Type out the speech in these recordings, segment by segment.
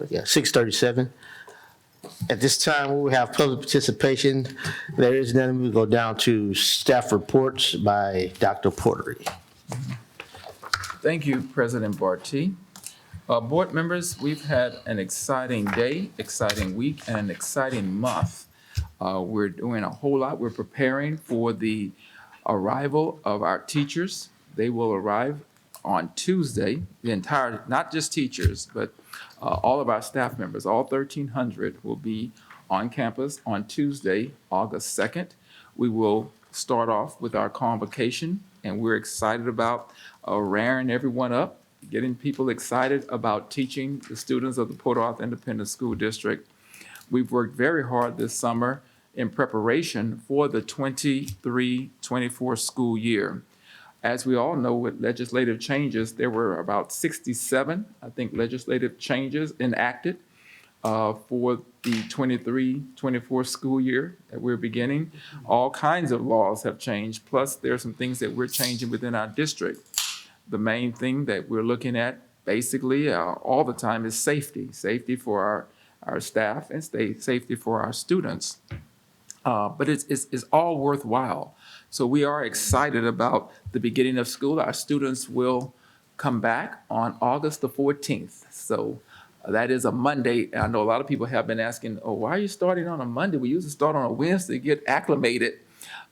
Yeah, 6:37. At this time, we will have public participation. There is none. We will go down to staff reports by Dr. Portery. Thank you, President Barty. Board members, we've had an exciting day, exciting week, and an exciting month. We're doing a whole lot. We're preparing for the arrival of our teachers. They will arrive on Tuesday, the entire, not just teachers, but all of our staff members, all 1,300 will be on campus on Tuesday, August 2nd. We will start off with our convocation, and we're excited about raring everyone up, getting people excited about teaching the students of the Port Arthur Independent School District. We've worked very hard this summer in preparation for the 23-24 school year. As we all know, with legislative changes, there were about 67, I think, legislative changes enacted for the 23-24 school year that we're beginning. All kinds of laws have changed, plus there are some things that we're changing within our district. The main thing that we're looking at basically all the time is safety. Safety for our staff and safety for our students. But it's all worthwhile. So we are excited about the beginning of school. Our students will come back on August the 14th. So that is a Monday. I know a lot of people have been asking, oh, why are you starting on a Monday? We usually start on a Wednesday to get acclimated.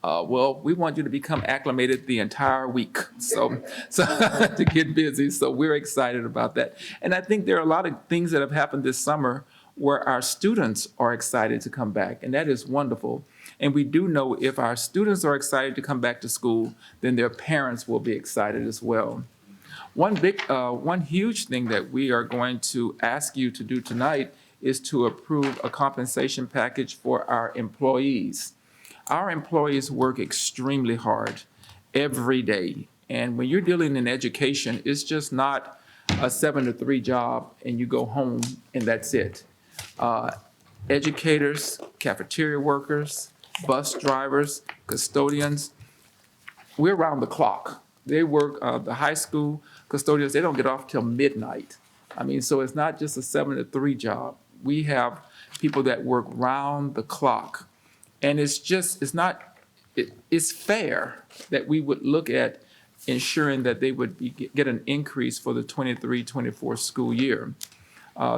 Well, we want you to become acclimated the entire week, so to get busy. So we're excited about that. And I think there are a lot of things that have happened this summer where our students are excited to come back, and that is wonderful. And we do know if our students are excited to come back to school, then their parents will be excited as well. One huge thing that we are going to ask you to do tonight is to approve a compensation package for our employees. Our employees work extremely hard every day. And when you're dealing in education, it's just not a 7 to 3 job and you go home and that's it. Educators, cafeteria workers, bus drivers, custodians, we're around the clock. They work, the high school custodians, they don't get off till midnight. I mean, so it's not just a 7 to 3 job. We have people that work round the clock. And it's fair that we would look at ensuring that they would get an increase for the 23-24 school year.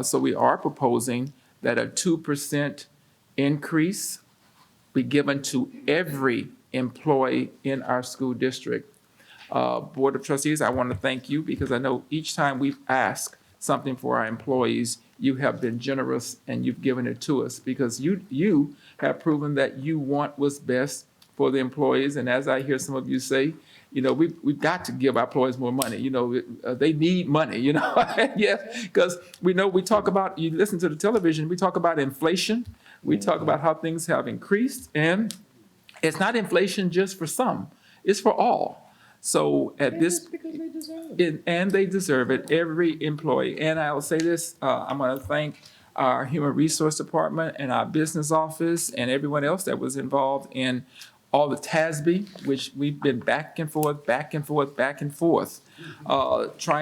So we are proposing that a 2% increase be given to every employee in our school district. Board of Trustees, I want to thank you because I know each time we've asked something for our employees, you have been generous and you've given it to us because you have proven that you want what's best for the employees. And as I hear some of you say, you know, we've got to give our employees more money. You know, they need money, you know. Yes, because we know we talk about, you listen to the television, we talk about inflation. We talk about how things have increased. And it's not inflation just for some, it's for all. So at this, because they deserve it. and they deserve it, every employee. And I will say this, I'm going to thank our Human Resource Department and our business office and everyone else that was involved in all the TASB, which we've been back and forth, trying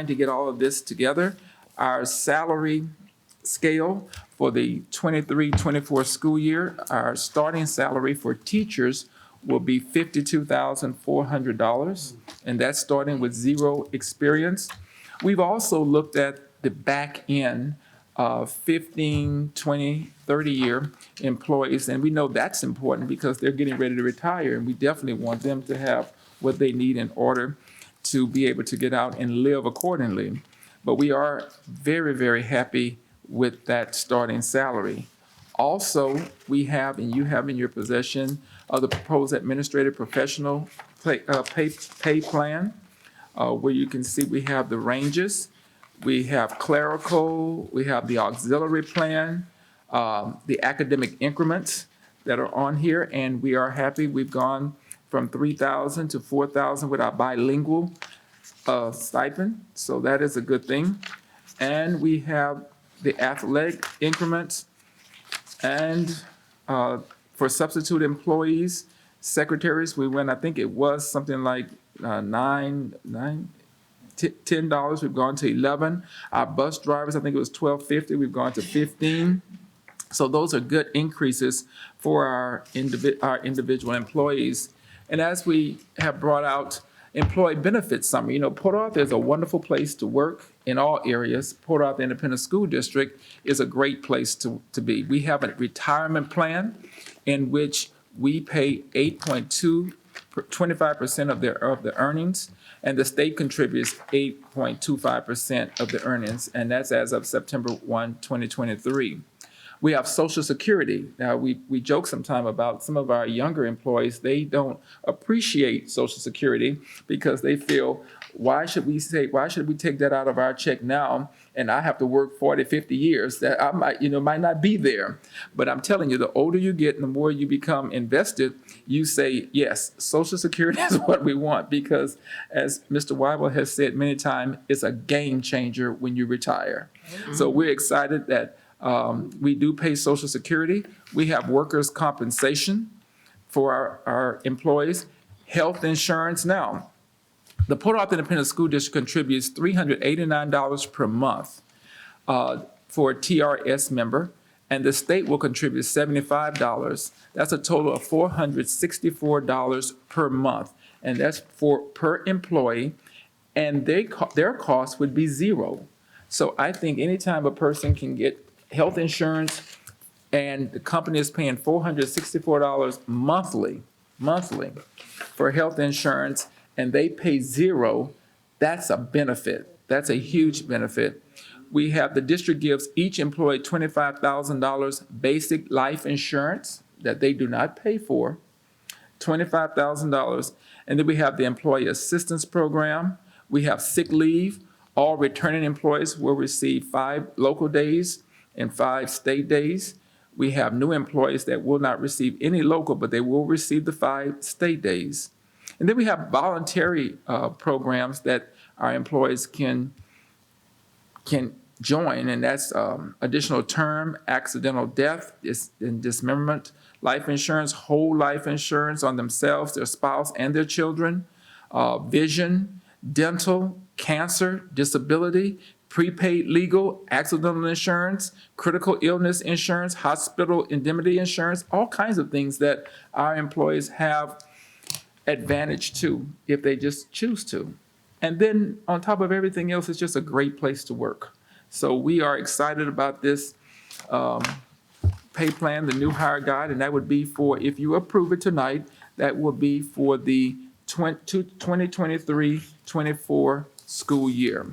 to get all of this together. Our salary scale for the 23-24 school year, our starting salary for teachers will be $52,400, and that's starting with 0 experience. We've also looked at the back end of 15, 20, 30-year employees, and we know that's important because they're getting ready to retire, and we definitely want them to have what they need in order to be able to get out and live accordingly. But we are very, very happy with that starting salary. Also, we have, and you have in your possession, the proposed administrative professional pay plan, where you can see we have the ranges, we have clerical, we have the auxiliary plan, the academic increments that are on here, and we are happy. We've gone from 3,000 to 4,000 with our bilingual stipend, so that is a good thing. And we have the athletic increments, and for substitute employees, secretaries, we went, I think it was something like 9 $10. We've gone to 11. Our bus drivers, I think it was $12.50. We've gone to 15. So those are good increases for our individual employees. And as we have brought out employee benefits summary, Port Arthur is a wonderful place to work in all areas. Port Arthur Independent School District is a great place to be. We have a retirement plan in which we pay 25% of the earnings, and the state contributes 8.25% of the earnings, and that's as of September 1, 2023. We have Social Security. Now, we joke sometime about some of our younger employees, they don't appreciate Social Security because they feel, why should we take that out of our check now and I have to work 40, 50 years that I might not be there. But I'm telling you, the older you get and the more you become invested, you say, yes, Social Security is what we want, because as Mr. Weibel has said many times, it's a game changer when you retire. Mm-hmm. So we're excited that we do pay Social Security. We have workers' compensation for our employees, health insurance. Now, the Port Arthur Independent School District contributes $389 per month for a TRS member, and the state will contribute $75. That's a total of $464 per month, and that's per employee, and their cost would be zero. So I think anytime a person can get health insurance and the company is paying $464 monthly for health insurance, and they pay zero, that's a benefit. That's a huge benefit. We have the district gives each employee $25,000 basic life insurance that they do not pay for, $25,000. And then we have the employee assistance program. We have sick leave. All returning employees will receive 5 local days and 5 state days. We have new employees that will not receive any local, but they will receive the 5 state days. And then we have voluntary programs that our employees can join, and that's additional term, accidental death, and dismemberment, life insurance, whole life insurance on themselves, their spouse, and their children, vision, dental, cancer, disability, prepaid legal, accidental insurance, critical illness insurance, hospital indemnity insurance, all kinds of things that our employees have advantage to if they just choose to. And then on top of everything else, it's just a great place to work. So we are excited about this pay plan, the new hire guide, and that would be for, if you approve it tonight, that will be for the 2023-24 school year.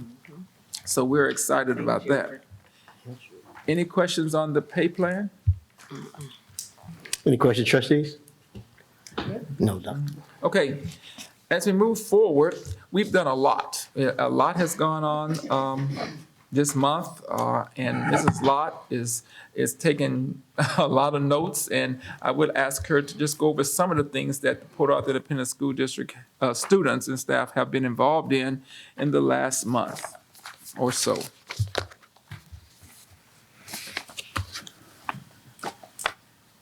So we're excited about that. Any questions on the pay plan? Any questions, trustees? No, Doctor. Okay, as we move forward, we've done a lot. A lot has gone on this month, and Mrs. Lott is taking a lot of notes, and I would ask her to just go over some of the things that the Port Arthur Independent School District students and staff have been involved in the last month or so.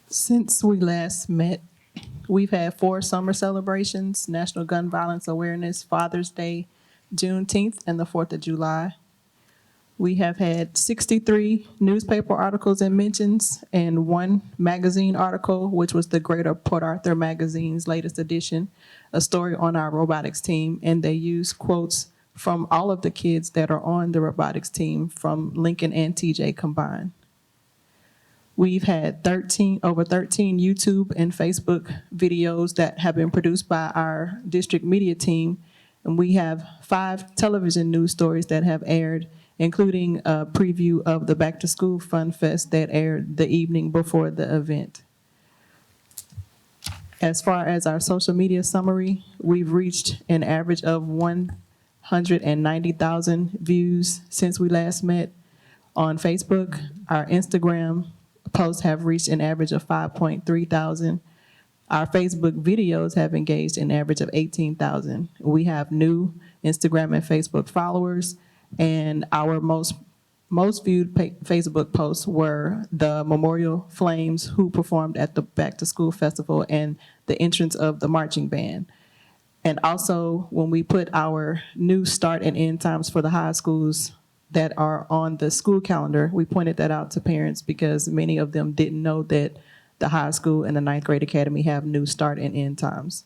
Since we last met, we've had 4 summer celebrations: National Gun Violence Awareness, Father's Day, Juneteenth, and the 4th of July. We have had 63 newspaper articles and mentions, and 1 magazine article, which was the Greater Port Arthur Magazine's latest edition, a story on our robotics team, and they use quotes from all of the kids that are on the robotics team from Lincoln and TJ combined. We've had over 13 YouTube and Facebook videos that have been produced by our district media team, and we have 5 television news stories that have aired, including a preview of the Back to School Fun Fest that aired the evening before the event. As far as our social media summary, we've reached an average of 190,000 views since we last met on Facebook. Our Instagram posts have reached an average of 5.3 thousand. Our Facebook videos have engaged an average of 18,000. We have new Instagram and Facebook followers, and our most viewed Facebook posts were the Memorial Flames, who performed at the Back to School Festival, and the entrance of the marching band. And also, when we put our new start and end times for the high schools that are on the school calendar, we pointed that out to parents because many of them didn't know that the high school and the ninth grade academy have new start and end times.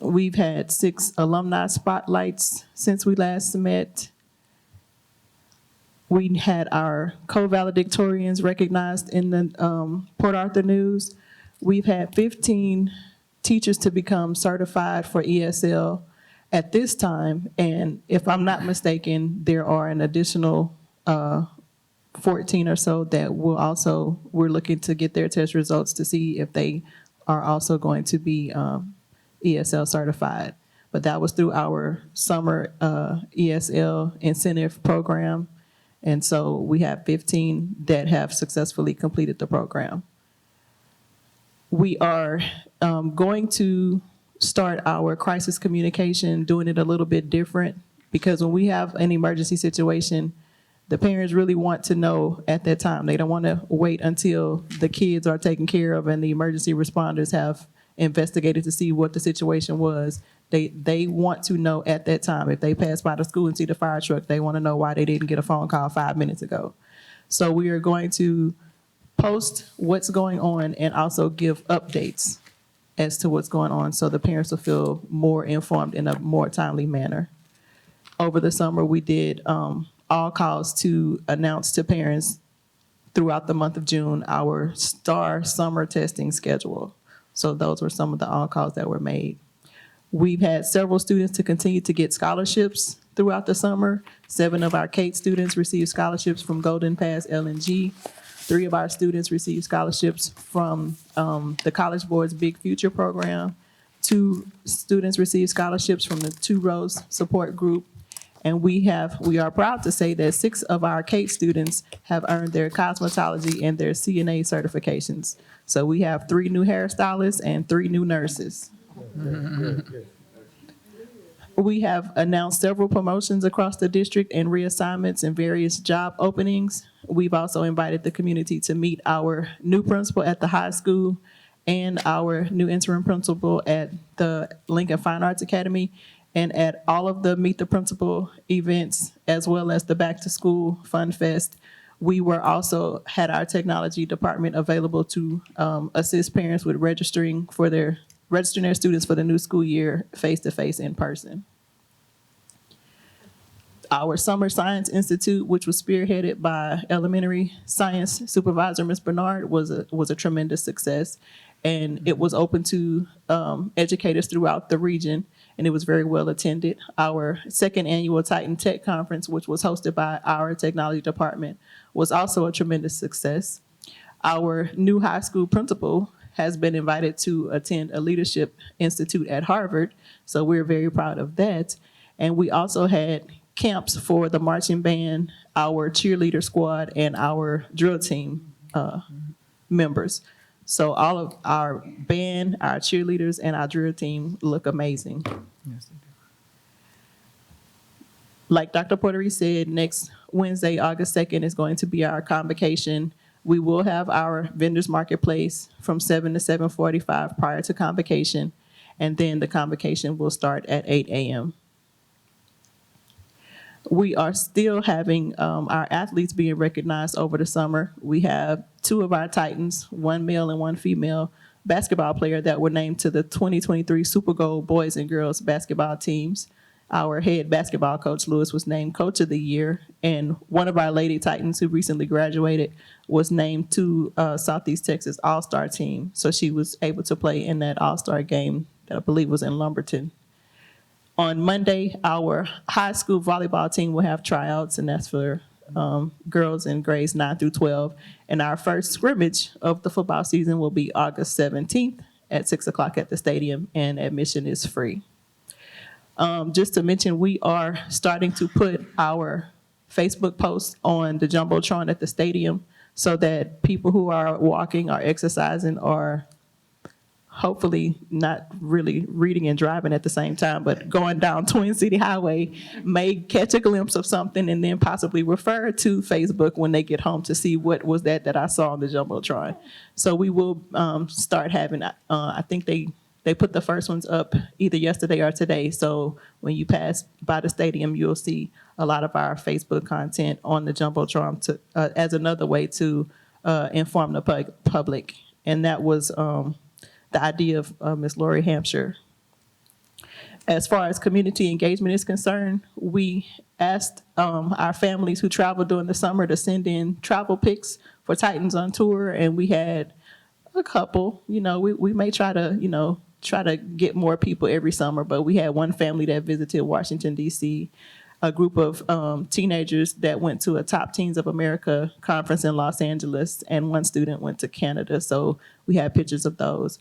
We've had 6 alumni spotlights since we last met. We had our co-valedictorians recognized in the Port Arthur News. We've had 15 teachers to become certified for ESL at this time, and if I'm not mistaken, there are an additional 14 or so that we're looking to get their test results to see if they are also going to be ESL certified. But that was through our summer ESL incentive program, and so we have 15 that have successfully completed the program. We are going to start our crisis communication, doing it a little bit different, because when we have an emergency situation, the parents really want to know at that time. They don't want to wait until the kids are taken care of and the emergency responders have investigated to see what the situation was. They want to know at that time. If they pass by the school and see the fire truck, they want to know why they didn't get a phone call 5 minutes ago. So we are going to post what's going on and also give updates as to what's going on so the parents will feel more informed in a more timely manner. Over the summer, we did all calls to announce to parents throughout the month of June our STAR summer testing schedule. So those were some of the all calls that were made. We've had several students to continue to get scholarships throughout the summer. 7 of our Kate students received scholarships from Golden Pass LNG. 3 of our students received scholarships from the College Board's Big Future program. 2 students received scholarships from the Two Rows Support Group. And we are proud to say that 6 of our Kate students have earned their cosmetology and their CNA certifications. So we have 3 new hairstylists and 3 new nurses. We have announced several promotions across the district and reassignments and various job openings. We've also invited the community to meet our new principal at the high school and our new interim principal at the Lincoln Fine Arts Academy, and at all of the Meet the Principal events, as well as the Back to School Fun Fest. We were also had our technology department available to assist parents with registering their students for the new school year face-to-face in person. Our Summer Science Institute, which was spearheaded by elementary science supervisor Ms. Bernard, was a tremendous success. And it was open to educators throughout the region, and it was very well attended. Our 2nd annual Titan Tech Conference, which was hosted by our technology department, was also a tremendous success. Our new high school principal has been invited to attend a leadership institute at Harvard, so we're very proud of that. And we also had camps for the marching band, our cheerleader squad, and our drill team members. So all of our band, our cheerleaders, and our drill team look amazing. Yes, they do. Like Dr. Portery said, next Wednesday, August 2nd, is going to be our convocation. We will have our vendors marketplace from 7 to 7:45 prior to convocation, and then the convocation will start at 8 a.m. We are still having our athletes being recognized over the summer. We have 2 of our Titans, 1 male and 1 female basketball player that were named to the 2023 Super Bowl boys and girls basketball teams. Our head basketball coach, Lewis, was named Coach of the Year, and one of our Lady Titans who recently graduated was named to Southeast Texas All-Star team. So she was able to play in that All-Star game that I believe was in Lumberton. On Monday, our high school volleyball team will have tryouts, and that's for girls in grades 9 through 12. And our first scrimmage of the football season will be August 17th at 6 o'clock at the stadium, and admission is free. Just to mention, we are starting to put our Facebook posts on the Jumbotron at the stadium so that people who are walking or exercising or hopefully not really reading and driving at the same time, but going down Twin City Highway may catch a glimpse of something and then possibly refer to Facebook when they get home to see what was that I saw on the Jumbotron. So we will start having, I think they They put the first ones up either yesterday or today. So when you pass by the stadium, you'll see a lot of our Facebook content on the Jumbotron as another way to inform the public. And that was the idea of Ms. Lori Hampshire. As far as community engagement is concerned, we asked our families who traveled during the summer to send in travel pics for Titans on Tour, and we had a couple. We may try to get more people every summer, but we had one family that visited Washington, D.C., a group of teenagers that went to a Top Teens of America conference in Los Angeles, and one student went to Canada, so we had pictures of those.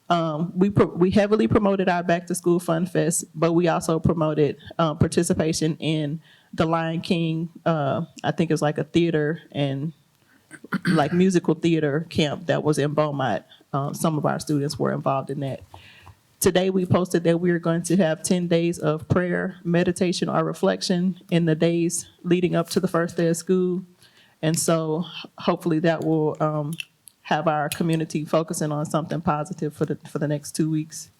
We heavily promoted our Back to School Fun Fest, but we also promoted participation in the Lion King. I think it's like a theater and like musical theater camp that was in Beaumont. Some of our students were involved in that. Today we posted that we are going to have 10 days of prayer, meditation, or reflection in the days leading up to the first day of school. And so hopefully that will have our community focusing on something positive for the next 2 weeks.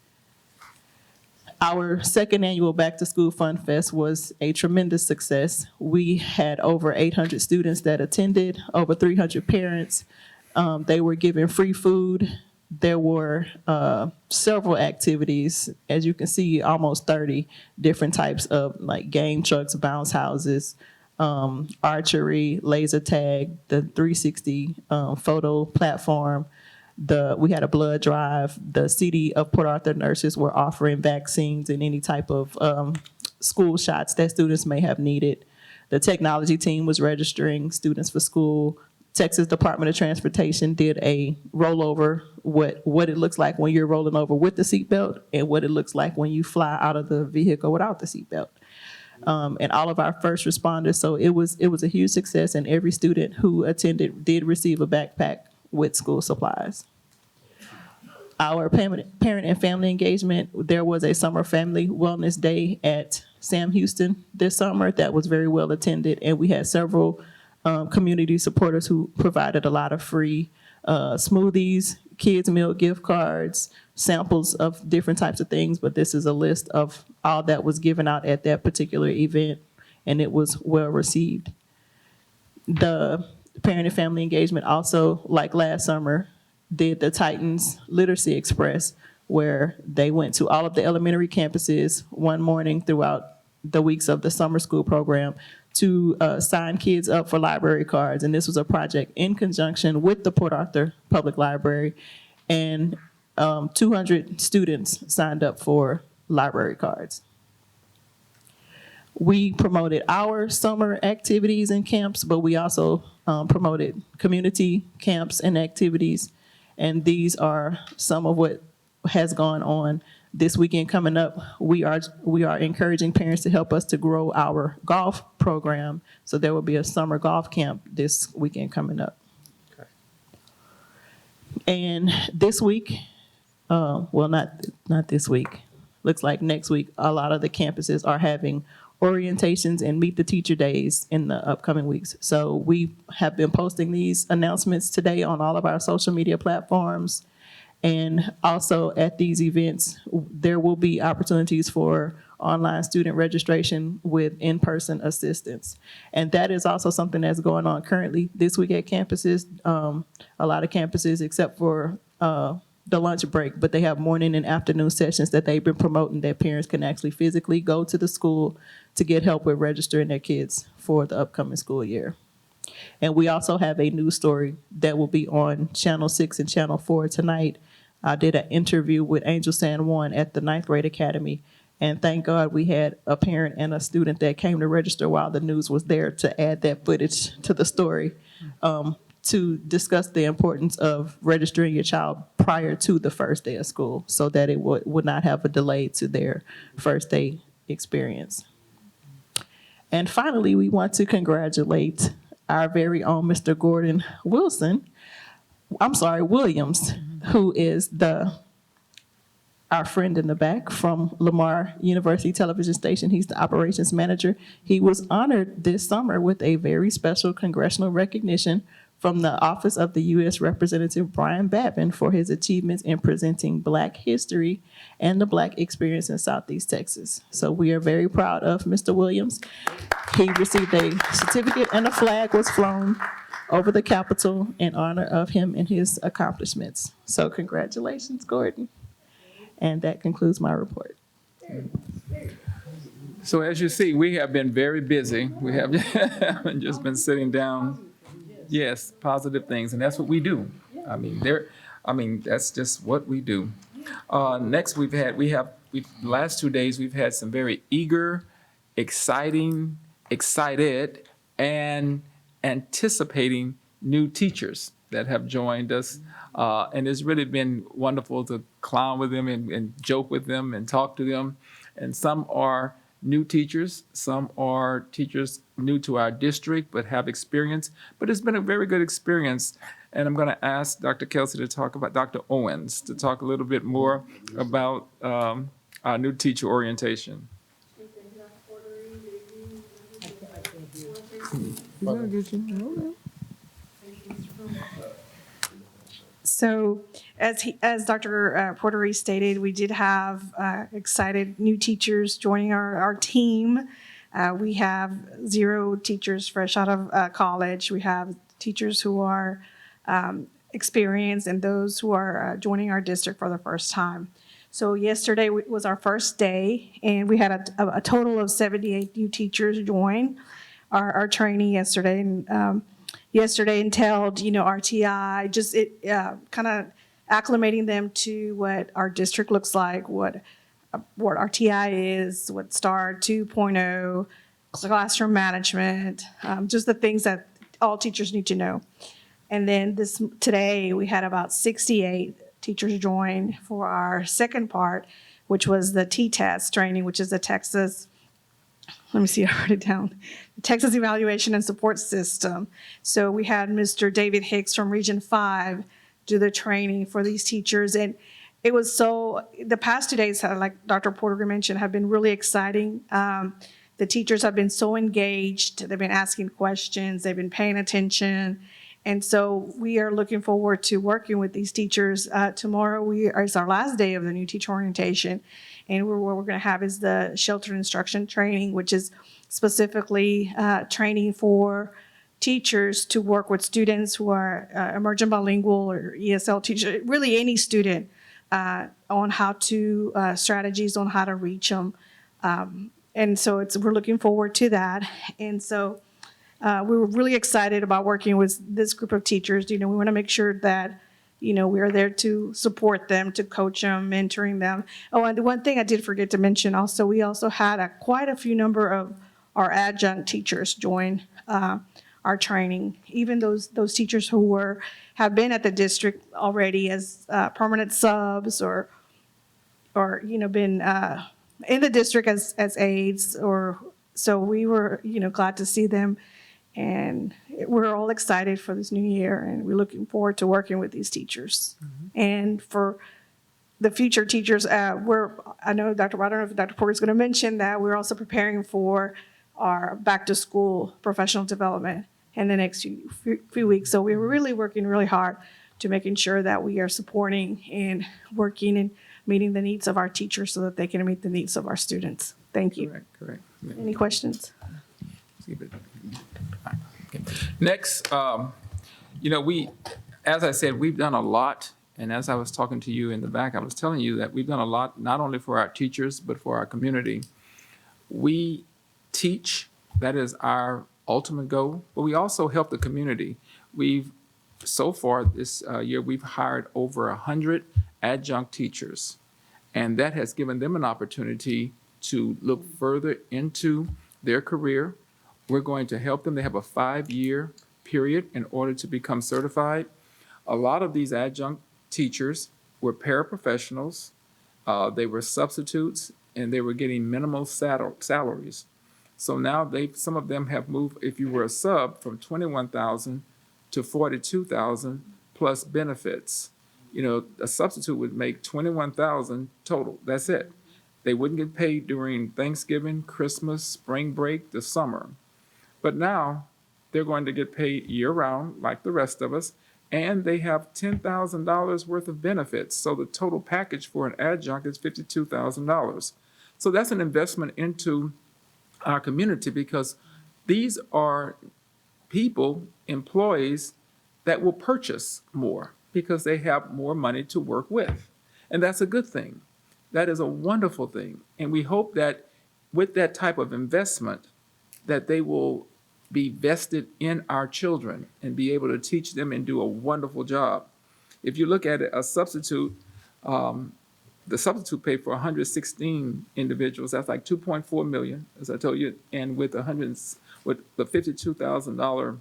Our second annual Back to School Fun Fest was a tremendous success. We had over 800 students that attended, over 300 parents. They were given free food. There were several activities, as you can see, almost 30 different types of like game trucks, bounce houses, archery, laser tag, the 360 photo platform. We had a blood drive. The City of Port Arthur nurses were offering vaccines and any type of school shots that students may have needed. The technology team was registering students for school. Texas Department of Transportation did a rollover, what it looks like when you're rolling over with the seatbelt and what it looks like when you fly out of the vehicle without the seatbelt. And all of our first responders. So it was a huge success, and every student who attended did receive a backpack with school supplies. Our parent and family engagement, there was a summer family wellness day at Sam Houston this summer that was very well attended, and we had several community supporters who provided a lot of free smoothies, kids meal gift cards, samples of different types of things, but this is a list of all that was given out at that particular event, and it was well received. The parent and family engagement also, like last summer, did the Titans Literacy Express, where they went to all of the elementary campuses one morning throughout the weeks of the summer school program to sign kids up for library cards. And this was a project in conjunction with the Port Arthur Public Library, and 200 students signed up for library cards. We promoted our summer activities and camps, but we also promoted community camps and activities. And these are some of what has gone on this weekend coming up. We are encouraging parents to help us to grow our golf program. So there will be a summer golf camp this weekend coming up. Okay. And this week, well, not this week. Looks like next week, a lot of the campuses are having orientations and meet the teacher days in the upcoming weeks. So we have been posting these announcements today on all of our social media platforms. And also at these events, there will be opportunities for online student registration with in-person assistance. And that is also something that's going on currently this week at campuses. A lot of campuses, except for the lunch break, but they have morning and afternoon sessions that they've been promoting that parents can actually physically go to the school to get help with registering their kids for the upcoming school year. And we also have a news story that will be on Channel 6 and Channel 4 tonight. I did an interview with Angel San Juan at the 9th grade academy, and thank God we had a parent and a student that came to register while the news was there to add that footage to the story. To discuss the importance of registering your child prior to the first day of school so that it would not have a delay to their first day experience. And finally, we want to congratulate our very own Mr. Gordon Williams, who is our friend in the back from Lamar University Television Station. He's the operations manager. He was honored this summer with a very special congressional recognition from the Office of the U.S. Representative Brian Babin for his achievements in presenting Black history and the Black experience in Southeast Texas. So we are very proud of Mr. Williams. He received a certificate and a flag was flown over the Capitol in honor of him and his accomplishments. So congratulations, Gordon. And that concludes my report. So as you see, we have been very busy. We have just been sitting down. Yes, positive things, and that's what we do. That's just what we do. Next, last 2 days, we've had some very eager, excited, and anticipating new teachers that have joined us. And it's really been wonderful to clown with them and joke with them and talk to them. And some are new teachers, some are teachers new to our district but have experience. But it's been a very good experience. And I'm going to ask Dr. Kelsey to talk about, Dr. Owens, to talk a little bit more about our new teacher orientation. So as Dr. Portery stated, we did have excited new teachers joining our team. We have 0 teachers fresh out of college. We have teachers who are experienced and those who are joining our district for the first time. So yesterday was our first day, and we had a total of 78 new teachers join our training yesterday. And yesterday entailed, RTI, just kind of acclimating them to what our district looks like, what RTI is, what STAR 2.0, classroom management, just the things that all teachers need to know. And then today we had about 68 teachers join for our second part, which was the T-TEST training, which is the Texas, let me see, I wrote it down, the Texas Evaluation and Support System. So we had Mr. David Hicks from Region 5 do the training for these teachers. And it was the past 2 days, like Dr. Porter mentioned, have been really exciting. The teachers have been so engaged. They've been asking questions. They've been paying attention. And so we are looking forward to working with these teachers. Tomorrow is our last day of the new teacher orientation. And what we're going to have is the sheltered instruction training, which is specifically training for teachers to work with students who are emergent bilingual or ESL teachers, really any student, on how to, strategies on how to reach them. And so we're looking forward to that. And so we were really excited about working with this group of teachers. We want to make sure that, we are there to support them, to coach them, mentoring them. Oh, and the one thing I did forget to mention also, we also had quite a few number of our adjunct teachers join our training. Even those teachers who have been at the district already as permanent subs or been in the district as aides, so we were glad to see them. And we're all excited for this new year, and we're looking forward to working with these teachers. Mm-hmm. And for the future teachers, I know I don't know if Dr. Porter is going to mention that we're also preparing for our back to school professional development in the next few weeks. So we're really working really hard to making sure that we are supporting and working and meeting the needs of our teachers so that they can meet the needs of our students. Thank you. Correct. Any questions? Next, as I said, we've done a lot. And as I was talking to you in the back, I was telling you that we've done a lot, not only for our teachers, but for our community. We teach, that is our ultimate goal, but we also help the community. So far this year, we've hired over 100 adjunct teachers, and that has given them an opportunity to look further into their career. We're going to help them. They have a 5-year period in order to become certified. A lot of these adjunct teachers were paraprofessionals. They were substitutes, and they were getting minimal salaries. So now some of them have moved, if you were a sub, from $21,000 to $42,000 plus benefits. A substitute would make $21,000 total. That's it. They wouldn't get paid during Thanksgiving, Christmas, spring break, the summer. But now they're going to get paid year-round like the rest of us, and they have $10,000 worth of benefits. So the total package for an adjunct is $52,000. So that's an investment into our community, because these are people, employees, that will purchase more because they have more money to work with. And that's a good thing. That is a wonderful thing. And we hope that with that type of investment, that they will be vested in our children and be able to teach them and do a wonderful job. If you look at it, a substitute, the substitute paid for 116 individuals. That's like 2.4 million, as I told you. And with the $52,000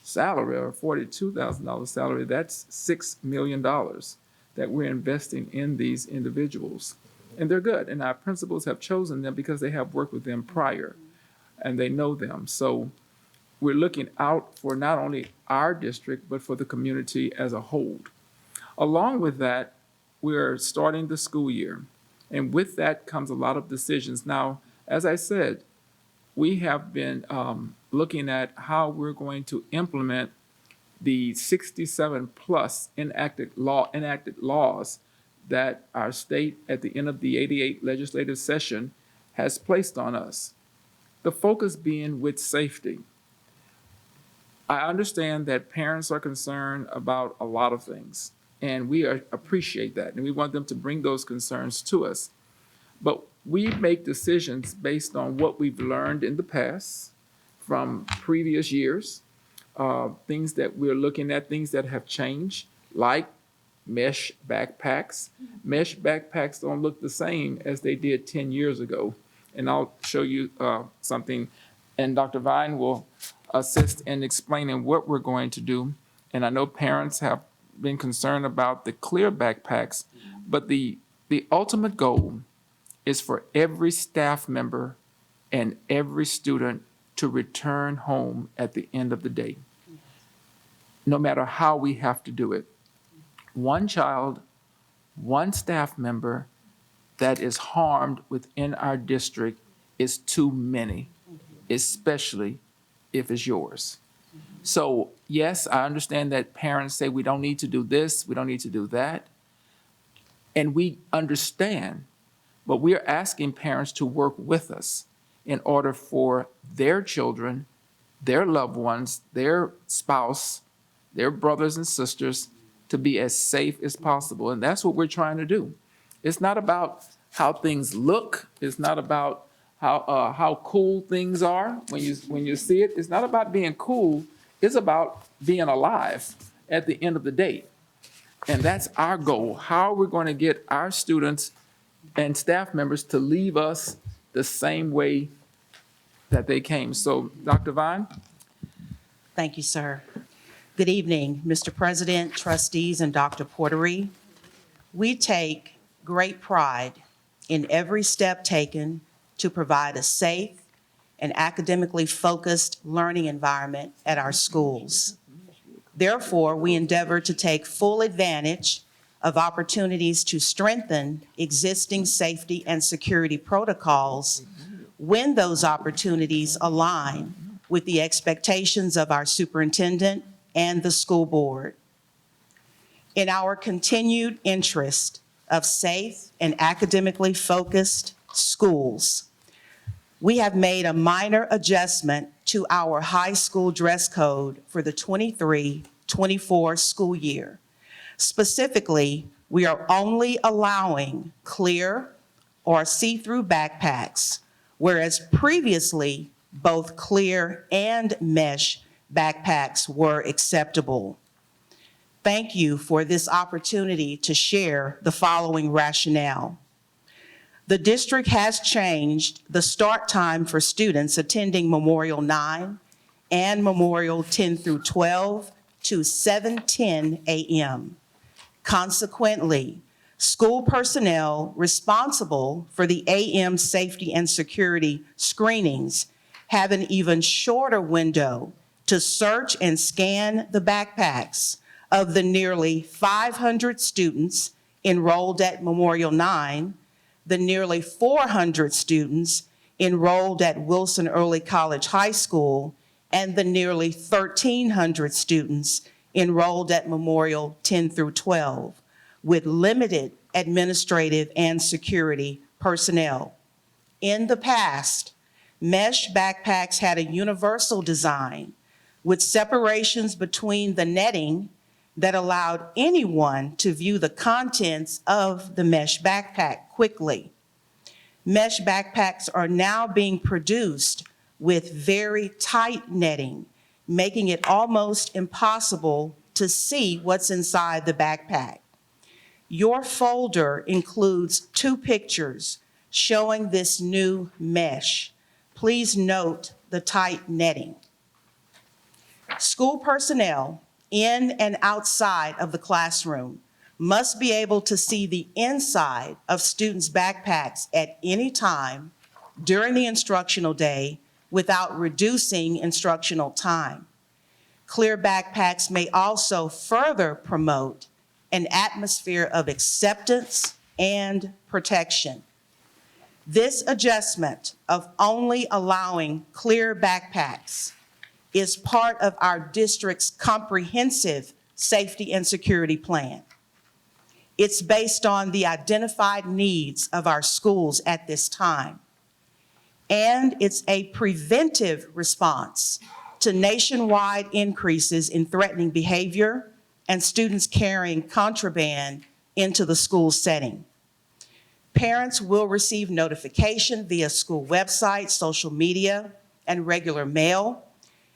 salary or $42,000 salary, that's $6 million that we're investing in these individuals. And they're good. And our principals have chosen them because they have worked with them prior and they know them. So we're looking out for not only our district, but for the community as a whole. Along with that, we're starting the school year. And with that comes a lot of decisions. Now, as I said, we have been looking at how we're going to implement the 67 plus enacted laws that our state at the end of the 88 legislative session has placed on us. The focus being with safety. I understand that parents are concerned about a lot of things, and we appreciate that, and we want them to bring those concerns to us. But we make decisions based on what we've learned in the past from previous years, things that we're looking at, things that have changed, like mesh backpacks. Mesh backpacks don't look the same as they did 10 years ago. And I'll show you something, and Dr. Vine will assist in explaining what we're going to do. And I know parents have been concerned about the clear backpacks, but the ultimate goal is for every staff member and every student to return home at the end of the day, no matter how we have to do it. One child, one staff member that is harmed within our district is too many, especially if it's yours. So yes, I understand that parents say we don't need to do this, we don't need to do that. And we understand, but we are asking parents to work with us in order for their children, their loved ones, their spouse, their brothers and sisters to be as safe as possible. And that's what we're trying to do. It's not about how things look. It's not about how cool things are when you see it. It's not about being cool. It's about being alive at the end of the day. And that's our goal. How we're going to get our students and staff members to leave us the same way that they came. So, Dr. Vine? Thank you, sir. Good evening, Mr. President, trustees, and Dr. Portery. We take great pride in every step taken to provide a safe and academically focused learning environment at our schools. Therefore, we endeavor to take full advantage of opportunities to strengthen existing safety and security protocols when those opportunities align with the expectations of our superintendent and the school board. In our continued interest of safe and academically focused schools, we have made a minor adjustment to our high school dress code for the 23-24 school year. Specifically, we are only allowing clear or see-through backpacks, whereas previously both clear and mesh backpacks were acceptable. Thank you for this opportunity to share the following rationale. The district has changed the start time for students attending Memorial 9 and Memorial 10 through 12 to 7:10 a.m. Consequently, school personnel responsible for the AM safety and security screenings have an even shorter window to search and scan the backpacks of the nearly 500 students enrolled at Memorial 9, the nearly 400 students enrolled at Wilson Early College High School, and the nearly 1,300 students enrolled at Memorial 10 through 12 with limited administrative and security personnel. In the past, mesh backpacks had a universal design with separations between the netting that allowed anyone to view the contents of the mesh backpack quickly. Mesh backpacks are now being produced with very tight netting, making it almost impossible to see what's inside the backpack. Your folder includes 2 pictures showing this new mesh. Please note the tight netting. School personnel in and outside of the classroom must be able to see the inside of students' backpacks at any time during the instructional day without reducing instructional time. Clear backpacks may also further promote an atmosphere of acceptance and protection. This adjustment of only allowing clear backpacks is part of our district's comprehensive safety and security plan. It's based on the identified needs of our schools at this time. And it's a preventive response to nationwide increases in threatening behavior and students carrying contraband into the school setting. Parents will receive notification via school websites, social media, and regular mail.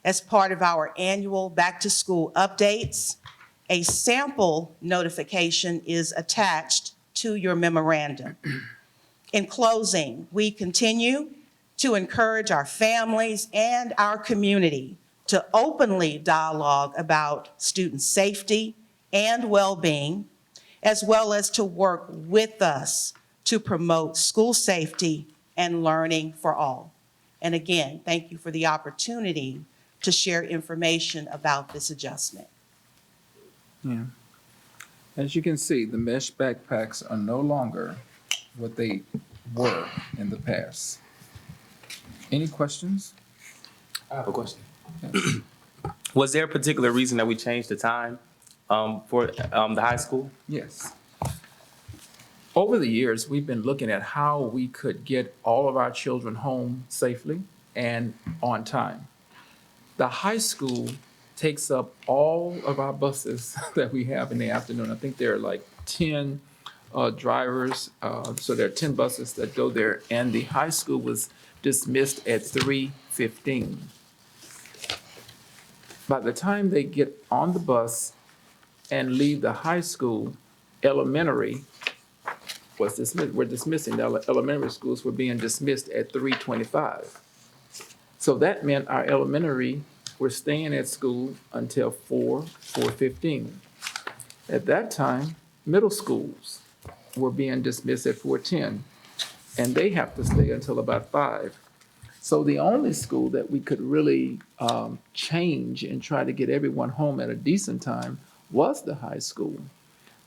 As part of our annual back-to-school updates, a sample notification is attached to your memorandum. In closing, we continue to encourage our families and our community to openly dialogue about student safety and well-being, as well as to work with us to promote school safety and learning for all. And again, thank you for the opportunity to share information about this adjustment. Yeah. As you can see, the mesh backpacks are no longer what they were in the past. Any questions? I have a question. Yes. Was there a particular reason that we changed the time for the high school? Yes. Over the years, we've been looking at how we could get all of our children home safely and on time. The high school takes up all of our buses that we have in the afternoon. I think there are like 10 drivers, so there are 10 buses that go there, and the high school was dismissed at 3:15. By the time they get on the bus and leave the high school, elementary was dismissed. We're dismissing the elementary schools were being dismissed at 3:25. So that meant our elementary were staying at school until 4:15. At that time, middle schools were being dismissed at 4:10, and they have to stay until about 5. So the only school that we could really change and try to get everyone home at a decent time was the high school.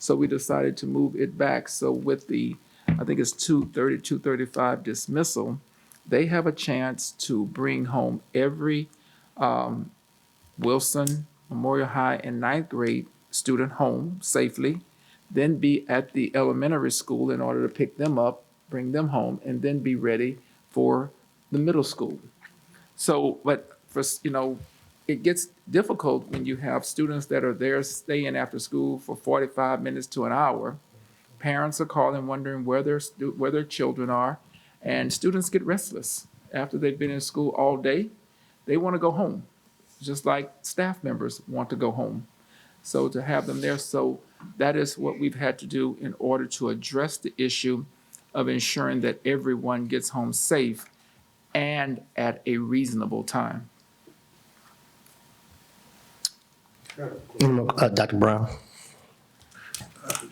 So we decided to move it back. So with the, I think it's 2:30, 2:35 dismissal, they have a chance to bring home every Wilson, Memorial High, and 9th grade student home safely, then be at the elementary school in order to pick them up, bring them home, and then be ready for the middle school. So, but for, it gets difficult when you have students that are there staying after school for 45 minutes to an hour. Parents are calling wondering where their children are, and students get restless after they've been in school all day. They want to go home, just like staff members want to go home. So to have them there, so that is what we've had to do in order to address the issue of ensuring that everyone gets home safe and at a reasonable time. Dr. Brown?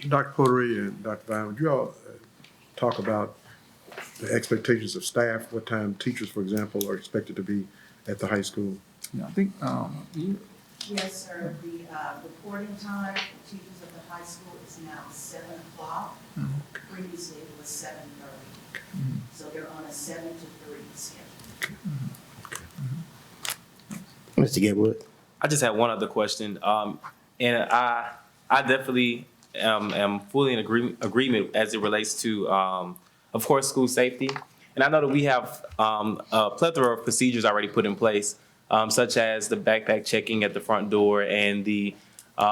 Dr. Pottery and Dr. Vine, would you all talk about the expectations of staff, what time teachers, for example, are expected to be at the high school? I think Yes, sir. The reporting time for teachers at the high school is now 7 o'clock. Previously, it was 7:30. So they're on a 7 to 3 schedule. Mr. Getwood. I just had one other question, and I definitely am fully in agreement as it relates to, of course, school safety. And I know that we have a plethora of procedures already put in place, such as the backpack checking at the front door and the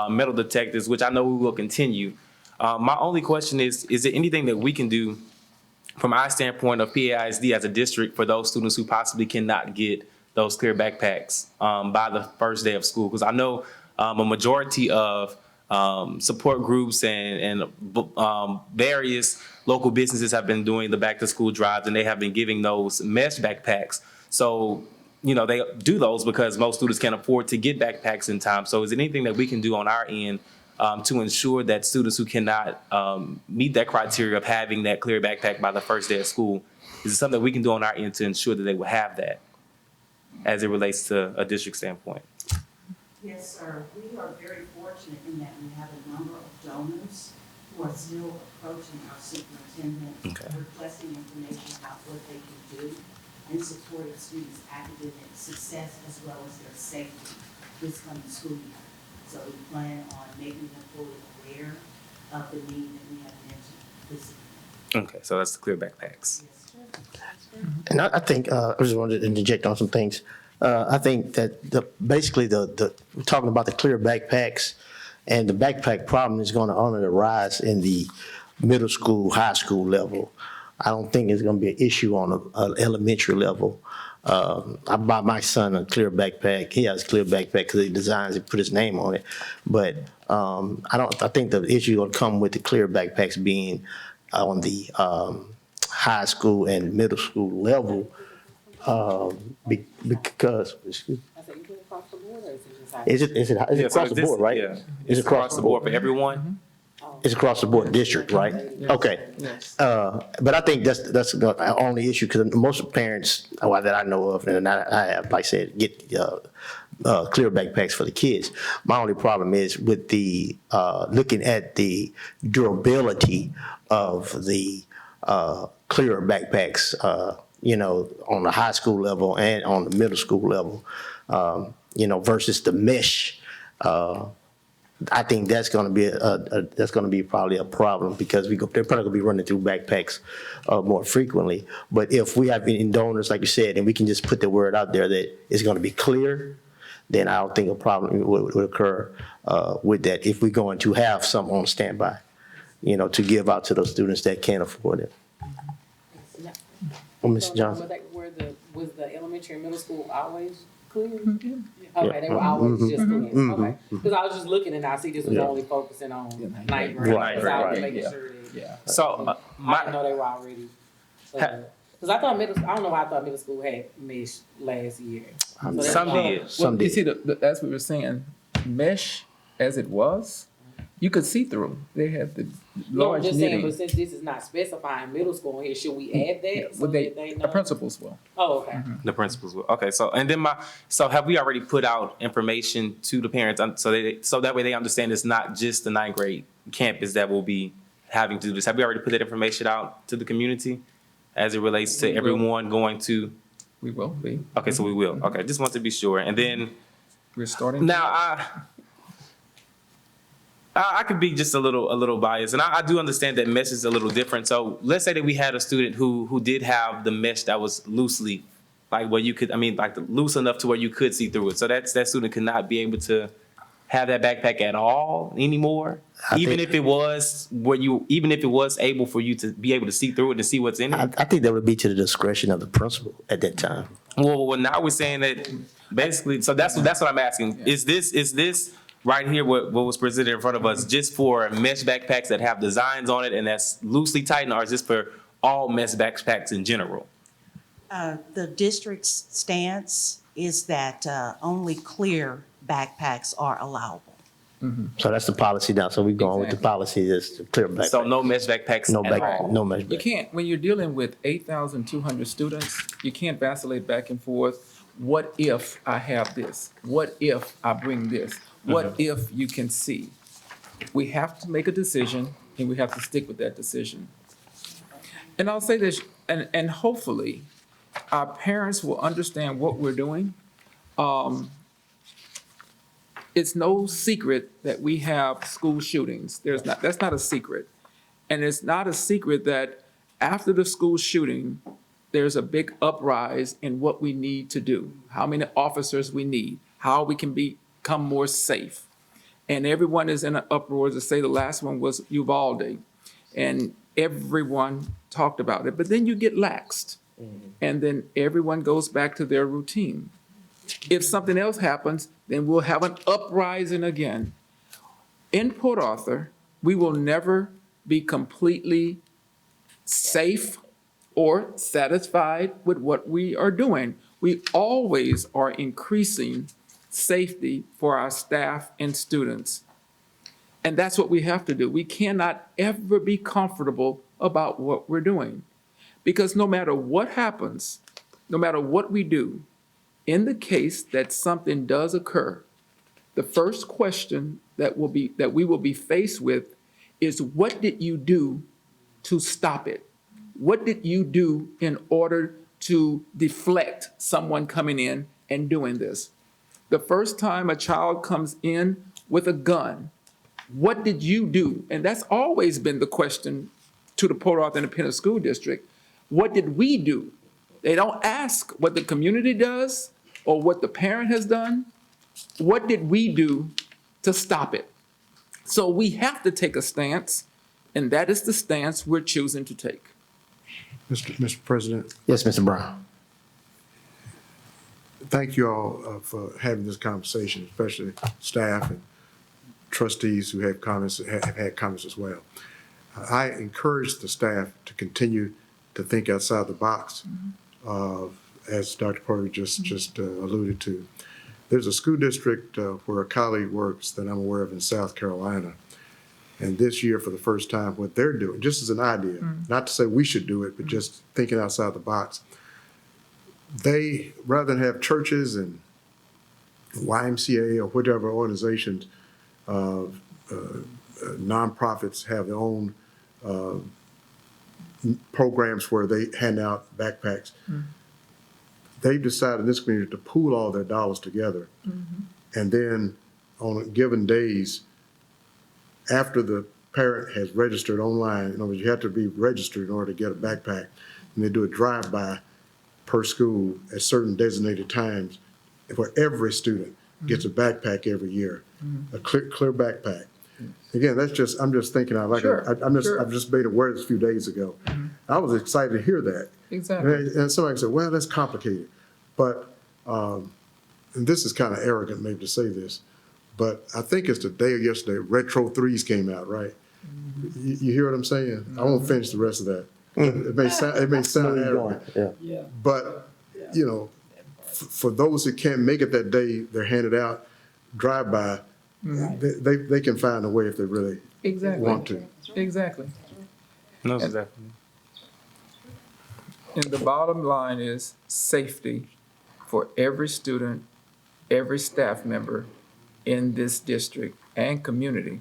metal detectors, which I know we will continue. My only question is there anything that we can do from our standpoint of PAISD as a district for those students who possibly cannot get those clear backpacks by the first day of school? Because I know a majority of support groups and various local businesses have been doing the back to school drives, and they have been giving those mesh backpacks. So, you know, they do those because most students can't afford to get backpacks in time. So is there anything that we can do on our end to ensure that students who cannot meet that criteria of having that clear backpack by the first day of school, is it something that we can do on our end to ensure that they will have that as it relates to a district standpoint? Yes, sir. We are very fortunate in that we have a number of donors who are still approaching our superintendent, requesting information about what they can do in supporting students' academic success as well as their safety this coming school year. So we plan on making them fully aware of the need that we have mentioned this evening. Okay, so that's the clear backpacks. Yes, sir. And I think, I just wanted to interject on some things. I think that basically we're talking about the clear backpacks, and the backpack problem is going to only arise in the middle school, high school level. I don't think it's going to be an issue on an elementary level. I bought my son a clear backpack. He has a clear backpack because he designs it, put his name on it. But I think the issue will come with the clear backpacks being on the high school and middle school level, because is it across the board, right? Yeah. It's across the board for everyone. It's across the board district, right? Okay. Yes. But I think that's the only issue, because most parents that I know of, and I have, like I said, get clear backpacks for the kids. My only problem is with the looking at the durability of the clear backpacks, on the high school level and on the middle school level, versus the mesh. I think that's going to be probably a problem, because they're probably going to be running through backpacks more frequently. But if we have any donors, like you said, and we can just put the word out there that it's going to be clear, then I don't think a problem would occur with that, if we're going to have some on standby, to give out to those students that can't afford it. Well, Ms. Johnson. Was the elementary and middle school always clear? Okay, they were always just clear, okay. Because I was just looking and I see this was only focusing on ninth grade. Right, So I was right, making yeah. sure that. Yeah. So I didn't know they were already. Because I thought I don't know why I thought middle school had mesh last year. So that's some why- did. Well, you see, as we were saying, mesh as it was, you could see through. They had the No, I'm large just saying, but knitting. since this is not specifying middle school here, should we add that? So Would they, that they the know? principals will. Oh, okay. The principals will. Okay, so and then have we already put out information to the parents so that way they understand it's not just the ninth grade campus that will be having to do this? Have we already put that information out to the community as it relates to We will. everyone going to? We will be. Okay, so we will. Okay, just want to be sure. And then We're starting. now I could be just a little biased, and I do understand that mesh is a little different. So let's say that we had a student who did have the mesh that was loosely, like where you could, loose enough to where you could see through it. So that student could not be able to have that backpack at all anymore, even if it was able for you to be able to see through it and see what's in it. I think that would be to the discretion of the principal at that time. Well, now we're saying that basically. So that's what I'm asking. Yeah. Is this right here what was presented in front of us just for mesh backpacks that have designs on it and that's loosely tightened, or is this for all mesh backpacks in general? The district's stance is that only clear backpacks are allowable. So that's the policy now. So we're going with the policy that's the clear backpack. So no mesh backpacks No at backpack, all? no mesh You backpack. can't, when you're dealing with 8,200 students, you can't vacillate back and forth. What if I have this? What if I bring this? What if you can see? We have to make a decision, and we have to stick with that decision. And I'll say this, and hopefully, our parents will understand what we're doing. it's no secret that we have school shootings. That's not a secret. And it's not a secret that after the school shooting, there's a big uprise in what we need to do, how many officers we need, how we can become more safe. And everyone is in an uproar to say the last one was Uvalde. And everyone talked about it. But then you get laxed. And then everyone goes back to their routine. If something else happens, then we'll have an uprising again. In Port Arthur, we will never be completely safe or satisfied with what we are doing. We always are increasing safety for our staff and students. And that's what we have to do. We cannot ever be comfortable about what we're doing. Because no matter what happens, no matter what we do, in the case that something does occur, the first question that we will be faced with is, what did you do to stop it? What did you do in order to deflect someone coming in and doing this? The first time a child comes in with a gun, what did you do? And that's always been the question to the Port Arthur Independent School District. What did we do? They don't ask what the community does or what the parent has done. What did we do to stop it? So we have to take a stance, and that is the stance we're choosing to take. Mr. President, Yes, Mr. Brown. thank you all for having this conversation, especially staff and trustees who have had comments as well. I encourage the staff to continue to think outside the box, as Dr. Porter just alluded to. There's a school district where a colleague works that I'm aware of in South Carolina. And this year, for the first time, what they're doing, just as an idea, not to say we should do it, but just thinking outside the box, they, rather than have churches and YMCA or whatever organizations, nonprofits have their own programs where they hand out backpacks. They've decided in this community to pool all their dollars together. And then on given days, after the parent has registered online, in other words, you have to be registered in order to get a backpack, and they do a drive-by per school at certain designated times where every student gets a backpack every year, a clear backpack. Again, I'm just thinking out like Sure, I've just made aware this a few days ago. I was excited to hear that. Exactly. And somebody said, well, that's complicated. But, and this is kind of arrogant maybe to say this, but I think it's the day of yesterday, Retro 3s came out, right? You hear what I'm saying? I won't finish the rest of that. It may sound arrogant. Yeah. But, you know, for those who can't make it that day, they're handed out drive-by. They can find a way if they really want to. Exactly. No, definitely. And the bottom line is safety for every student, every staff member in this district and community.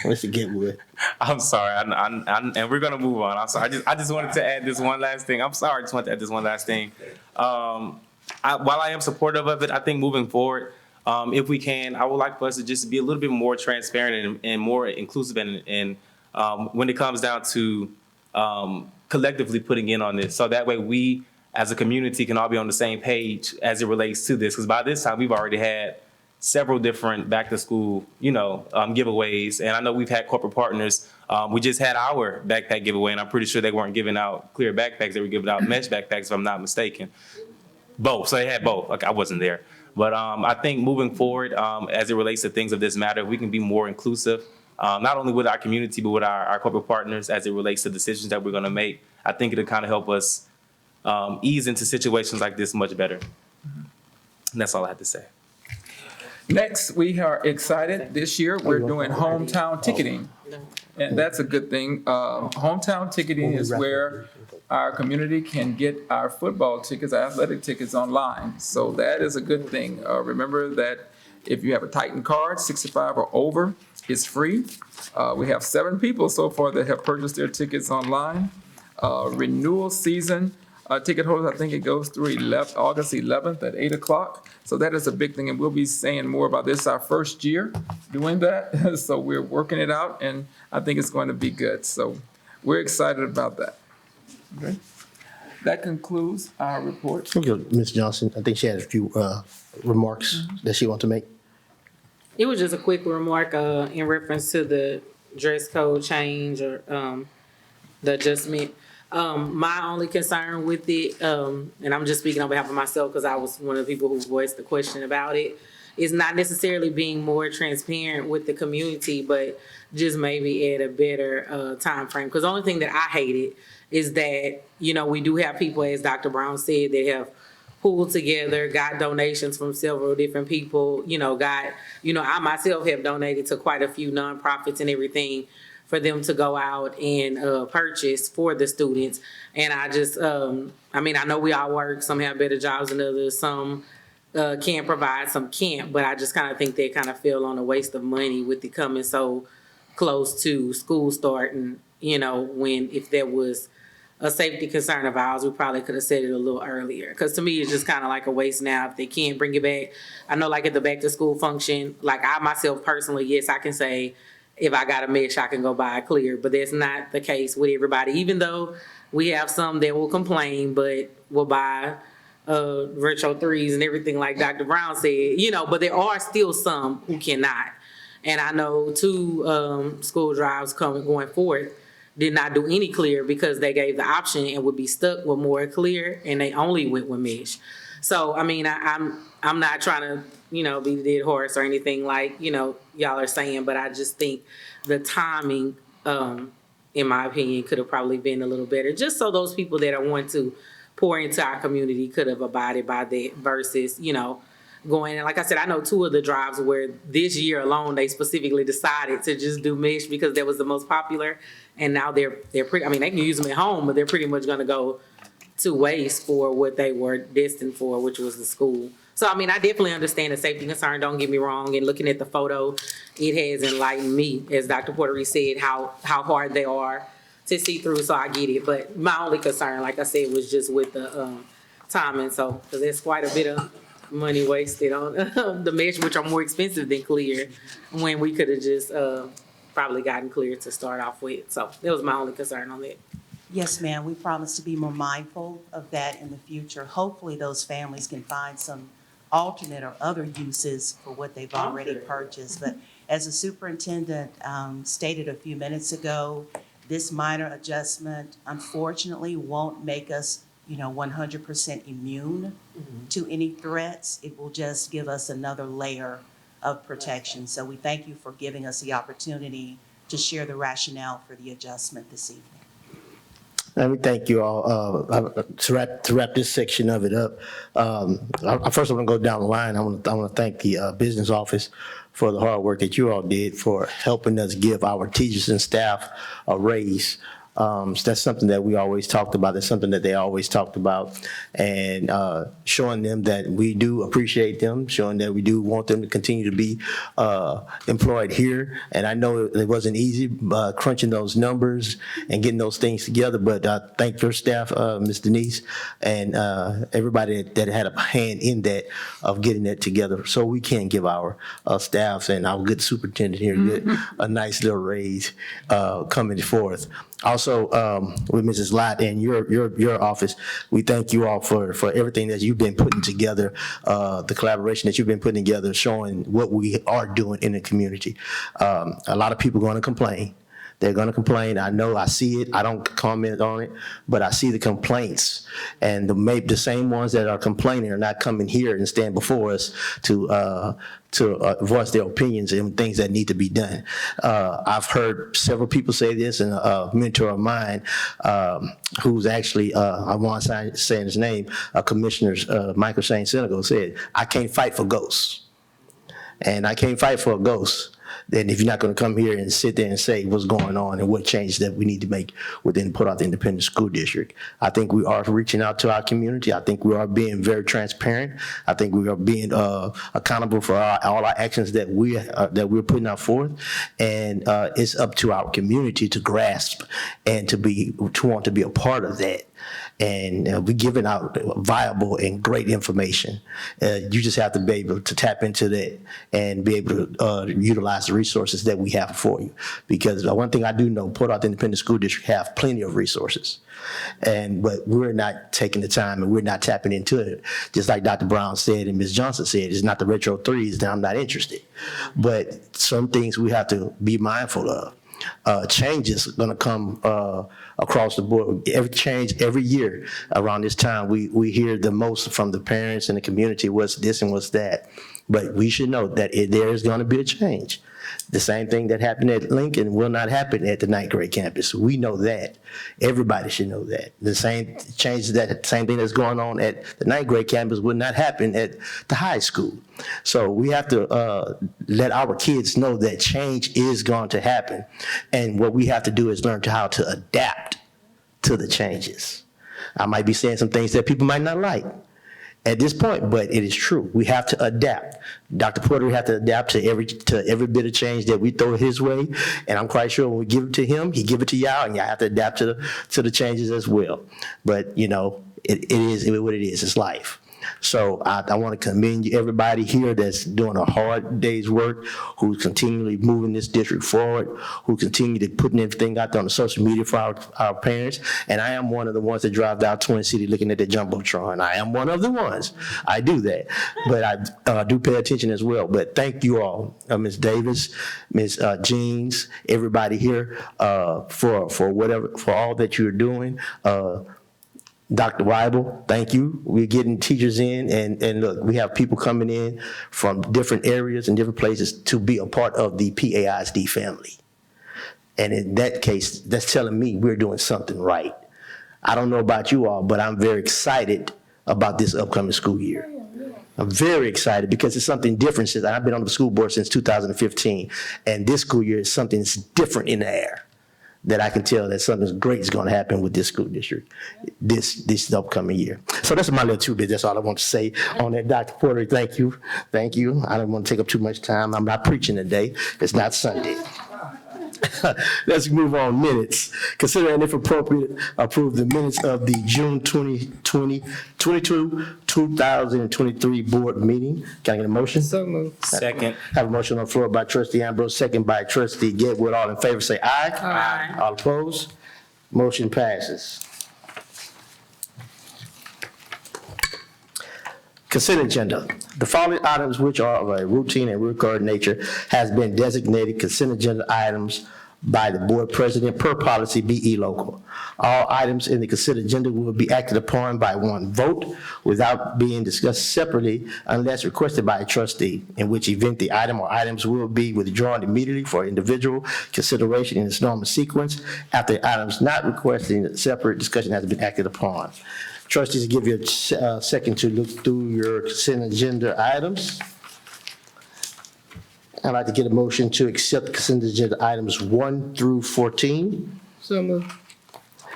Let's get with it. I'm sorry, and we're gonna move on. I'm sorry. I just wanted to add this one last thing. I'm sorry, I just wanted to add this one last thing. While I am supportive of it, I think moving forward, if we can, I would like for us to just be a little bit more transparent and more inclusive and when it comes down to collectively putting in on this. So that way we, as a community, can all be on the same page as it relates to this. Because by this time, we've already had several different back to school, giveaways. And I know we've had corporate partners. We just had our backpack giveaway, and I'm pretty sure they weren't giving out clear backpacks. They were giving out mesh backpacks, if I'm not mistaken. Both. So they had both. Like, I wasn't there. But I think moving forward, as it relates to things of this matter, we can be more inclusive, not only with our community, but with our corporate partners as it relates to decisions that we're going to make. I think it'll kind of help us ease into situations like this much better. And that's all I have to say. Next, we are excited. This year, we're doing hometown ticketing. And that's a good thing. Hometown ticketing is where our community can get our football tickets, our athletic tickets online. So that is a good thing. Remember that if you have a Titan card, 65 or over, it's free. We have 7 people so far that have purchased their tickets online. Renewal season, Ticket holders, I think it goes through August 11th at 8 o'clock. So that is a big thing, and we'll be saying more about this our first year doing that. So we're working it out, and I think it's going to be good. So we're excited about that. Okay. That concludes our report. Okay, Ms. Johnson, I think she had a few remarks that she wanted to make. It was just a quick remark, in reference to the dress code change or, the adjustment. My only concern with it, and I'm just speaking on behalf of myself because I was one of the people who voiced the question about it, is not necessarily being more transparent with the community, but just maybe at a better time frame. Because the only thing that I hated is that, we do have people, as Dr. Brown said, that have pulled together, got donations from several different people, I myself have donated to quite a few nonprofits and everything for them to go out and purchase for the students. And I just, I know we all work, some have better jobs than others, some can provide, some can't, but I just kind of think they kind of feel on a waste of money with it coming so close to school starting, when if there was a safety concern of ours, we probably could have said it a little earlier. Because to me, it's just kind of like a waste now if they can't bring it back. I know like at the back to school function, like I myself personally, yes, I can say if I got a mesh, I can go buy a clear, but that's not the case with everybody. Even though we have some that will complain, but will buy retro 3s and everything like Dr. Brown said, but there are still some who cannot. And I know 2 school drives going forth did not do any clear because they gave the option and would be stuck with more clear, and they only went with mesh. So, I'm not trying to, be the dead horse or anything like, y'all are saying, but I just think the timing, in my opinion, could have probably been a little better, just so those people that want to pour into our community could have abided by that versus, going, and like I said, I know 2 of the drives where this year alone, they specifically decided to just do mesh because that was the most popular. And now they're pretty, they can use them at home, but they're pretty much gonna go to waste for what they were destined for, which was the school. So, I definitely understand the safety concern, don't get me wrong, and looking at the photo, it has enlightened me, as Dr. Portery said, how hard they are to see through, so I get it. But my only concern, like I said, was just with the timing, so, because there's quite a bit of money wasted on the mesh, which are more expensive than clear, when we could have just probably gotten clear to start off with. So that was my only concern on that. Yes, ma'am, we promise to be more mindful of that in the future. Hopefully, those families can find some alternate or other uses for what they've already purchased. But as the superintendent stated a few minutes ago, this minor adjustment unfortunately won't make us 100% immune to any threats. It will just give us another layer of protection. So we thank you for giving us the opportunity to share the rationale for the adjustment this evening. Let me thank you all. To wrap this section of it up, first I want to go down the line. I want to thank the business office for the hard work that you all did for helping us give our teachers and staff a raise. So that's something that we always talked about. That's something that they always talked about, and showing them that we do appreciate them, showing that we do want them to continue to be employed here. And I know it wasn't easy crunching those numbers and getting those things together, but thank your staff, Ms. Denise, and everybody that had a hand in that of getting that together, so we can give our staff and our good superintendent here a nice little raise coming forth. Also, with Mrs. Lott and your office, we thank you all for everything that you've been putting together, the collaboration that you've been putting together, showing what we are doing in the community. A lot of people are going to complain. They're going to complain. I know, I see it. I don't comment on it, but I see the complaints. And the same ones that are complaining are not coming here and stand before us to voice their opinions and things that need to be done. I've heard several people say this, and a mentor of mine, who's actually, I won't say his name, Commissioner Michael Shane Senegal, said, "I can't fight for ghosts." And I can't fight for a ghost. Then if you're not going to come here and sit there and say what's going on and what changes that we need to make within Port Arthur Independent School District. I think we are reaching out to our community. I think we are being very transparent. I think we are being accountable for all our actions that we're putting out forth. And it's up to our community to grasp and to want to be a part of that. And we're giving out viable and great information. You just have to be able to tap into that and be able to utilize the resources that we have for you. Because one thing I do know, Port Arthur Independent School District have plenty of resources. But we're not taking the time and we're not tapping into it. Just like Dr. Brown said and Ms. Johnson said, it's not the retro threes that I'm not interested. But some things we have to be mindful of. Change is going to come across the board. Every change every year around this time, we hear the most from the parents and the community, what's this and what's that. But we should know that there is going to be a change. The same thing that happened at Lincoln will not happen at the ninth grade campus. We know that. Everybody should know that. The same changes, that same thing that's going on at the ninth grade campus will not happen at the high school. So we have to let our kids know that change is going to happen. And what we have to do is learn how to adapt to the changes. I might be saying some things that people might not like at this point, but it is true. We have to adapt. Dr. Porter, we have to adapt to every bit of change that we throw his way, and I'm quite sure when we give it to him, he give it to y'all, and y'all have to adapt to the changes as well. But you know, it is what it is. It's life. So I want to commend everybody here that's doing a hard day's work, who's continually moving this district forward, who continue to putting everything out there on the social media for our parents. And I am one of the ones that drive down Twin City looking at the Jumbotron. I am one of the ones. I do that. But I do pay attention as well. But thank you all, Ms. Davis, Ms. Jeans, everybody here for all that you're doing. Dr. Weibel, thank you. We're getting teachers in, and look, we have people coming in from different areas and different places to be a part of the PAISD family. And in that case, that's telling me we're doing something right. I don't know about you all, but I'm very excited about this upcoming school year. I'm very excited because it's something different since I've been on the school board since 2015, and this school year is something that's different in the air. That I can tell that something great is going to happen with this school district this upcoming year. So that's my little 2 bit. That's all I want to say on that. Dr. Porter, thank you. Thank you. I don't want to take up too much time. I'm not preaching today. It's not Sunday. Let's move on. Minutes. Consider and if appropriate, approve the minutes of the June 2023 board meeting. Can I get a motion? So moved. Second. Have a motion on the floor by trustee Ambrose, second by trustee Getwood. All in favor say aye. Aye. All opposed? Motion passes. Consent agenda. The following items which are of a routine and recurring nature has been designated consent agenda items by the board president per policy BE local. All items in the consent agenda will be acted upon by one vote without being discussed separately unless requested by a trustee, in which event the item or items will be withdrawn immediately for individual consideration in its normal sequence after items not requesting separate discussion has been acted upon. Trustees, give you a second to look through your consent agenda items. I'd like to get a motion to accept consent agenda items 1 through 14. So moved.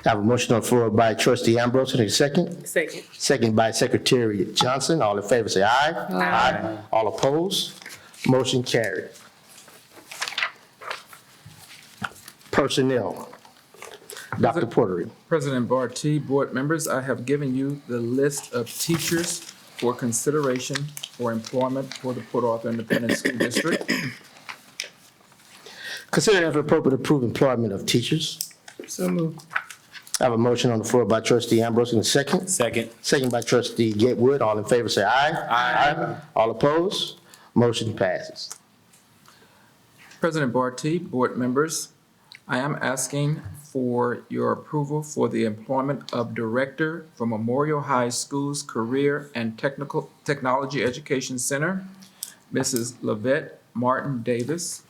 I have a motion on the floor by trustee Ambrose. Need a second? Second. Second by Secretary Johnson. All in favor say aye. Aye. All opposed? Motion carried. Personnel. Dr. Portery. President Barty, board members, I have given you the list of teachers for consideration for employment for the Port Arthur Independent School District. Consider if appropriate approve employment of teachers. So moved. I have a motion on the floor by trustee Ambrose in a second. Second. Second by trustee Getwood. All in favor say aye. Aye. All opposed? Motion passes. President Barty, board members, I am asking for your approval for the employment of Director for Memorial High School's Career and Technology Education Center, Mrs. Lavette Martin Davis.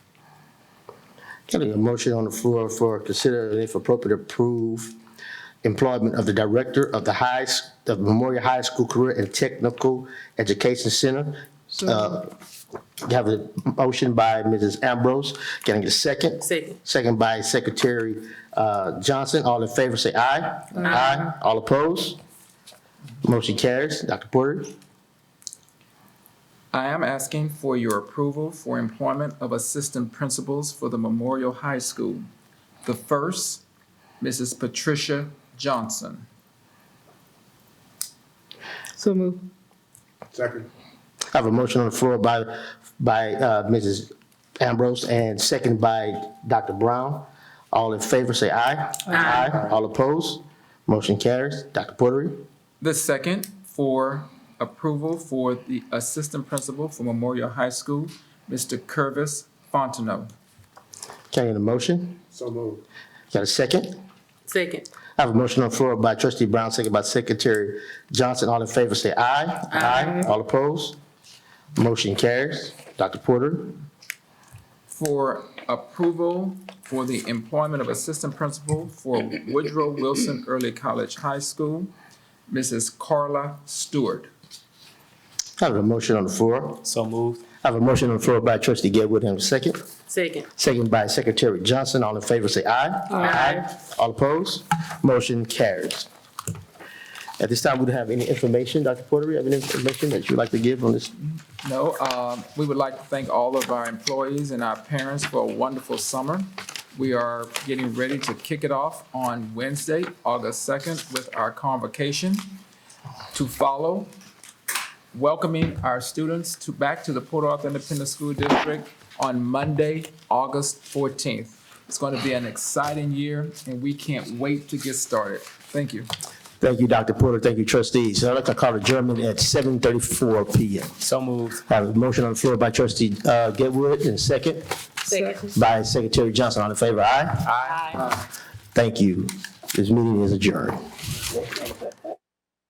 Can I get a motion on the floor for consider and if appropriate approve employment of the Director of the Memorial High School Career and Technical Education Center? You have a motion by Mrs. Ambrose. Can I get a second? Second. Second by Secretary Johnson. All in favor say aye. Aye. All opposed? Motion carries. Dr. Porter. I am asking for your approval for employment of assistant principals for the Memorial High School. The first, Mrs. Patricia Johnson. So move. Second. I have a motion on the floor by Mrs. Ambrose and second by Dr. Brown. All in favor, say aye. Aye. All opposed? Motion carries. Dr. Portery? The second for approval for the assistant principal for Memorial High School, Mr. Curvis Fontenot. Can I get a motion? So moved. Got a second? Second. I have a motion on the floor by trustee Brown, second by Secretary Johnson. All in favor, say aye. Aye. All opposed? Motion carries. Dr. Porter? For approval for the employment of assistant principal for Woodrow Wilson Early College High School, Mrs. Carla Stewart. I have a motion on the floor. So moved. I have a motion on the floor by trustee Getwood. And a second? Second. Second by Secretary Johnson. All in favor, say aye. Aye. All opposed? Motion carries. At this time, we don't have any information. Dr. Porter, you have any information that you'd like to give on this? No, we would like to thank all of our employees and our parents for a wonderful summer. We are getting ready to kick it off on Wednesday, August 2nd, with our convocation to follow, welcoming our students back to the Port Arthur Independent School District on Monday, August 14th. It's going to be an exciting year, and we can't wait to get started. Thank you. Thank you, Dr. Porter. Thank you, trustees. I'd like to call adjournment at 7:34 p.m. So moved. I have a motion on the floor by trustee Getwood and second Second. by Secretary Johnson. All in favor, aye? Aye. Thank you. This meeting is adjourned.